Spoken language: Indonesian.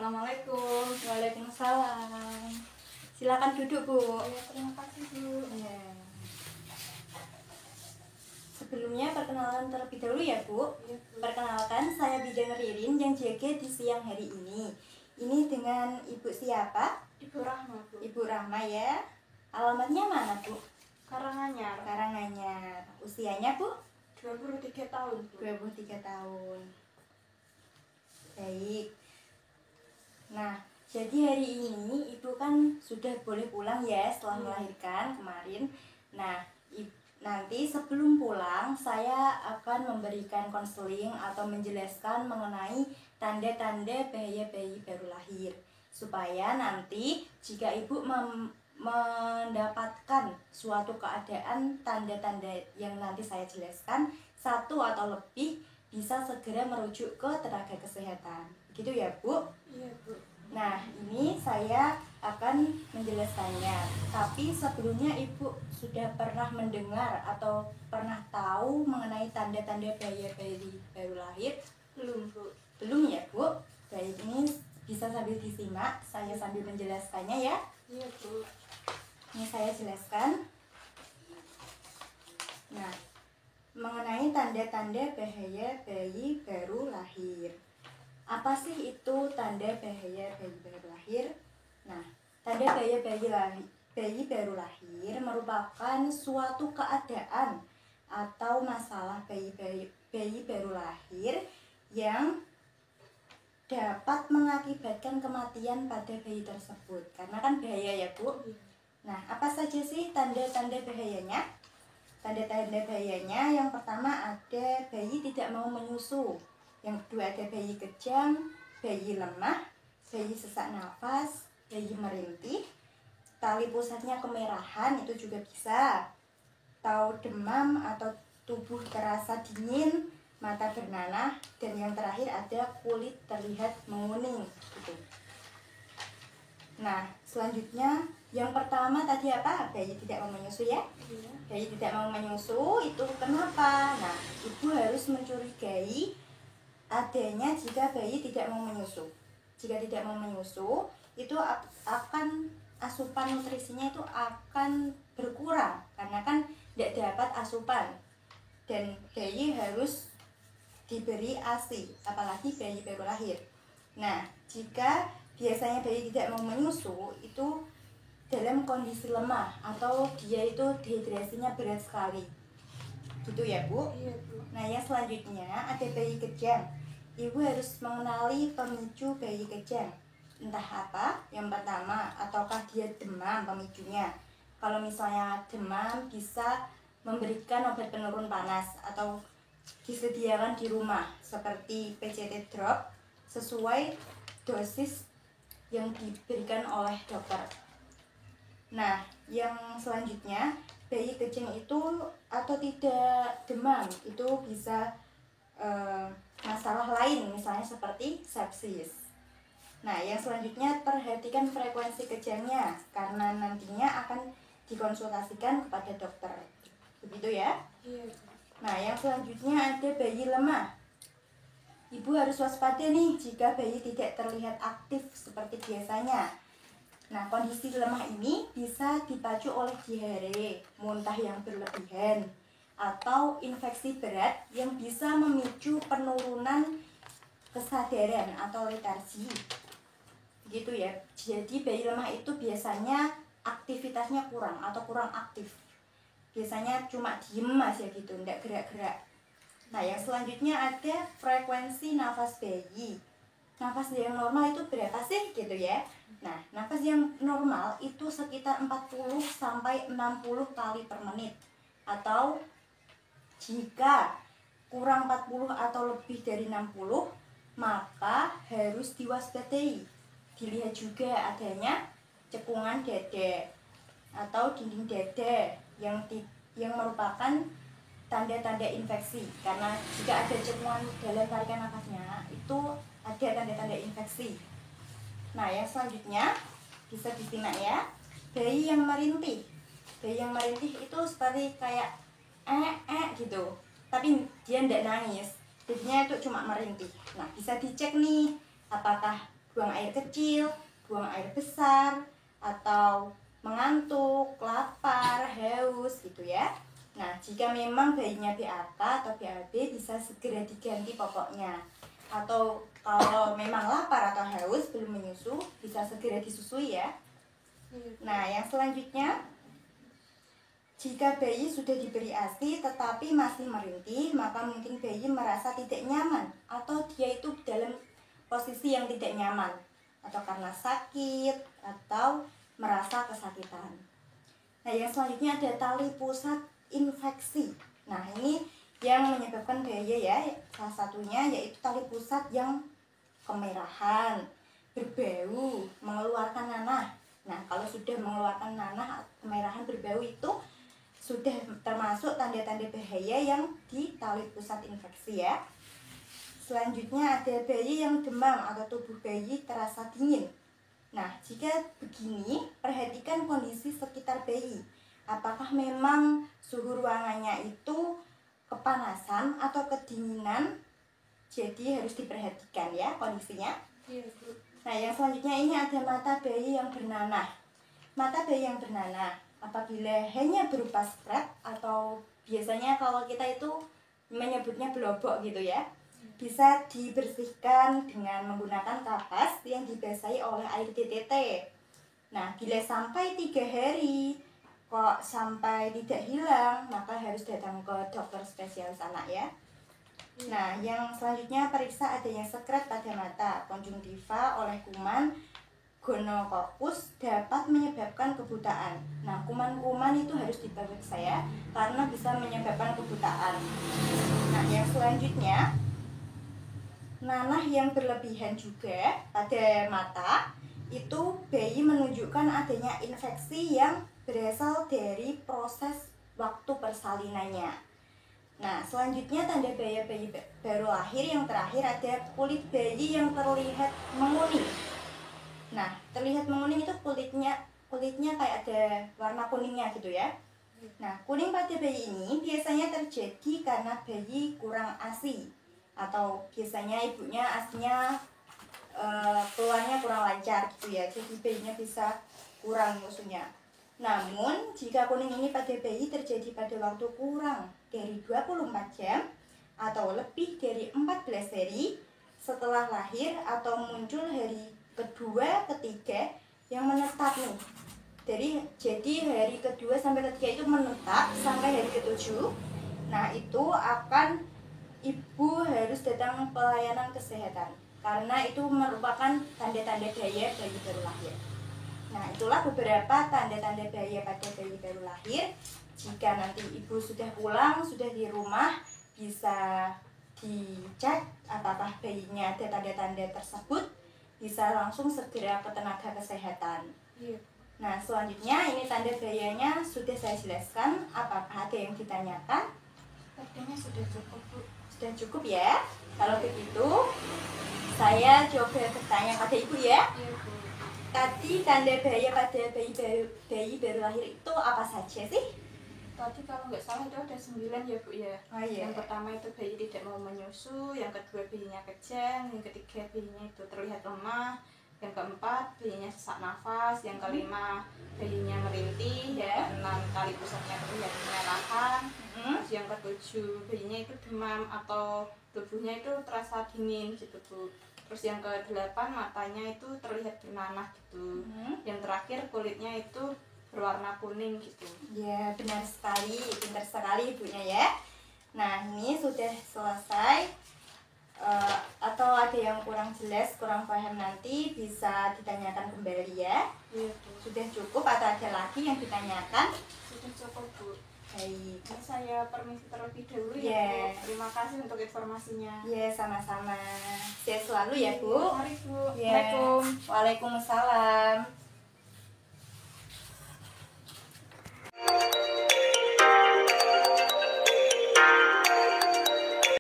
Assalamualaikum. Waalaikumsalam. Silakan duduk, Bu. Ya, terima kasih, Bu. Ya. Sebelumnya perkenalan terlebih dahulu ya, Bu. Ya, Bu. Perkenalkan, saya Bidang Ririn yang jaga di siang hari ini. Ini dengan Ibu siapa? Ibu Rahma, Bu. Ibu Rahma ya. Alamatnya mana, Bu? Karanganyar. Karanganyar. Usianya, Bu? 23 tahun, Bu. 23 tahun. Baik. Nah, jadi hari ini Ibu kan sudah boleh pulang ya setelah melahirkan kemarin. Nah, nanti sebelum pulang saya akan memberikan konseling atau menjelaskan mengenai tanda-tanda bahaya bayi baru lahir. Supaya nanti jika Ibu mendapatkan suatu keadaan tanda-tanda yang nanti saya jelaskan, satu atau lebih, bisa segera merujuk ke tenaga kesehatan. Gitu ya, Bu? Iya, Bu. Nah, ini saya akan menjelaskannya. Tapi sebelumnya Ibu sudah pernah mendengar atau pernah tahu mengenai tanda-tanda bahaya bayi baru lahir? Belum, Bu. Belum ya, Bu? Baik, ini bisa sambil disimak, saya sambil menjelaskannya ya. Iya, Bu. Ini saya jelaskan. Nah, mengenai tanda-tanda bahaya bayi baru lahir. Apa sih itu tanda bahaya bayi baru lahir? Nah, tanda bahaya bayi baru lahir merupakan suatu keadaan atau masalah bayi baru lahir yang dapat mengakibatkan kematian pada bayi tersebut. Karena kan bahaya ya, Bu. Nah, apa saja sih tanda-tanda bahayanya? Tanda-tanda bahayanya yang pertama ada bayi tidak mau menyusu. Yang kedua ada bayi kejang, bayi lemah, bayi sesak nafas, bayi merintih, tali pusatnya kemerahan itu juga bisa, atau demam atau tubuh terasa dingin, mata bernanah, dan yang terakhir ada kulit terlihat menguning gitu. Nah, selanjutnya yang pertama tadi apa? Bayi tidak mau menyusu ya? Iya. Bayi tidak mau menyusu itu kenapa? Nah, ibu harus mencurigai adanya jika bayi tidak mau menyusu. Jika tidak mau menyusu, itu akan asupan nutrisinya itu akan berkurang karena kan tidak dapat asupan. Dan bayi harus diberi ASI, apalagi bayi baru lahir. Nah, jika biasanya bayi tidak mau menyusu itu dalam kondisi lemah atau dia itu dehidrasinya berat sekali. Gitu ya, Bu? Iya, Bu. Nah, yang selanjutnya ada bayi kejang. Ibu harus mengenali pemicu bayi kejang. Entah apa, yang pertama, ataukah dia demam pemicunya. Kalau misalnya demam, bisa memberikan obat penurun panas atau disediakan di rumah seperti PCT drop sesuai dosis yang diberikan oleh dokter. Nah, yang selanjutnya bayi kejang itu atau tidak demam itu bisa masalah lain misalnya seperti sepsis. Nah, yang selanjutnya perhatikan frekuensi kejangnya karena nantinya akan dikonsultasikan kepada dokter. Begitu ya? Iya, Bu. Nah, yang selanjutnya ada bayi lemah. Ibu harus waspada nih jika bayi tidak terlihat aktif seperti biasanya. Nah, kondisi lemah ini bisa dipacu oleh diare, muntah yang berlebihan, atau infeksi berat yang bisa memicu penurunan kesadaran atau letargi. Gitu ya. Jadi bayi lemah itu biasanya aktivitasnya kurang atau kurang aktif. Biasanya cuma diem aja gitu, enggak gerak-gerak. Nah, yang selanjutnya ada frekuensi nafas bayi. Nafas yang normal itu berapa sih gitu ya? Nah, nafas yang normal itu sekitar 40 sampai 60 kali per menit. Atau jika kurang 40 atau lebih dari 60, maka harus diwaspadai. Dilihat juga adanya cekungan dada atau dinding dada yang merupakan tanda-tanda infeksi. Karena jika ada cekungan dalam tarikan nafasnya, itu ada tanda-tanda infeksi. Nah, yang selanjutnya bisa disimak ya. Bayi yang merintih. Bayi yang merintih itu seperti kayak gitu. Tapi dia tidak nangis. Jadinya itu cuma merintih. Nah, bisa dicek nih apakah buang air kecil, buang air besar, atau mengantuk, lapar, haus gitu ya. Nah, jika memang bayinya BAK atau BAB bisa segera diganti popoknya. Atau kalau memang lapar atau haus belum menyusu bisa segera disusui ya. Nah, yang selanjutnya, jika bayi sudah diberi ASI tetapi masih merintih, maka mungkin bayi merasa tidak nyaman atau dia itu dalam posisi yang tidak nyaman, atau karena sakit atau merasa kesakitan. Nah, yang selanjutnya ada tali pusat infeksi. Nah, ini yang menyebabkan bahaya ya. Salah satunya yaitu tali pusat yang kemerahan, berbau, mengeluarkan nanah. Nah, kalau sudah mengeluarkan nanah, kemerahan, berbau itu sudah termasuk tanda-tanda bahaya yang di tali pusat infeksi ya. Selanjutnya ada bayi yang demam atau tubuh bayi terasa dingin. Nah, jika begini, perhatikan kondisi sekitar bayi. Apakah memang suhu ruangannya itu kepanasan atau kedinginan? Jadi harus diperhatikan ya kondisinya. Iya, Bu. Nah, yang selanjutnya ini ada mata bayi yang bernanah. Mata bayi yang bernanah apabila hanya berupa scrap atau biasanya kalau kita itu menyebutnya belobok gitu ya, bisa dibersihkan dengan menggunakan kapas yang dibasahi oleh air TTT. Nah, bila sampai 3 hari kok sampai tidak hilang, maka harus datang ke dokter spesialis anak ya. Nah, yang selanjutnya periksa adanya sekret pada mata. Konjungtiva oleh kuman gonokokus dapat menyebabkan kebutaan. Nah, kuman-kuman itu harus diperiksa ya, karena bisa menyebabkan kebutaan. Nah, yang selanjutnya nanah yang berlebihan juga pada mata, itu bayi menunjukkan adanya infeksi yang berasal dari proses waktu persalinannya. Nah, selanjutnya tanda bayi baru lahir yang terakhir ada kulit bayi yang terlihat menguning. Nah, terlihat menguning itu kulitnya kayak ada warna kuningnya gitu ya. Nah, kuning pada bayi ini biasanya terjadi karena bayi kurang ASI atau biasanya ibunya ASInya keluarnya kurang lancar gitu ya. Jadi bayinya bisa kurang nyusunya. Namun, jika kuning ini pada bayi terjadi pada waktu kurang dari 24 jam atau lebih dari 14 hari setelah lahir atau muncul hari kedua, ketiga yang menetap nih. Jadi hari kedua sampai ketiga itu menetap sampai hari ketujuh. Nah, itu akan ibu harus datang pelayanan kesehatan karena itu merupakan tanda-tanda bahaya bayi baru lahir. Nah, itulah beberapa tanda-tanda bahaya pada bayi baru lahir. Jika nanti ibu sudah pulang, sudah di rumah, bisa dicek apakah bayinya ada tanda-tanda tersebut, bisa langsung segera ke tenaga kesehatan. Iya. Nah, selanjutnya ini tanda bahayanya sudah saya jelaskan. Apakah ada yang ditanyakan? Sepertinya sudah cukup, Bu. Sudah cukup ya. Kalau begitu, saya coba bertanya pada ibu ya. Iya, Bu. Tadi tanda bahaya pada bayi baru lahir itu apa saja sih? Tadi kalau nggak salah itu ada 9 ya, Bu ya. Oh iya. Yang pertama itu bayi tidak mau menyusu, yang kedua bayinya kejang, yang ketiga bayinya itu terlihat lemah, yang keempat bayinya sesak nafas, yang kelima bayinya merintih, ya, enam tali pusatnya terlihat kemerahan, terus yang ketujuh bayinya itu demam atau tubuhnya itu terasa dingin gitu, Bu. Terus yang kedelapan matanya itu terlihat bernanah gitu. Yang terakhir kulitnya itu berwarna kuning gitu. Ya, benar sekali, pintar sekali ibunya ya. Nah, ini sudah selesai. Atau ada yang kurang jelas, kurang paham nanti bisa ditanyakan kembali ya. Iya, Bu. Sudah cukup atau ada lagi yang ditanyakan? Sudah cukup, Bu. Baik. Ini saya permisi terlebih dahulu ya, Yeah. Bu. Terima kasih untuk informasinya. Ya, sama-sama. Sehat selalu ya, Bu. Mari, Bu. Ya. Assalamualaikum. Waalaikumsalam.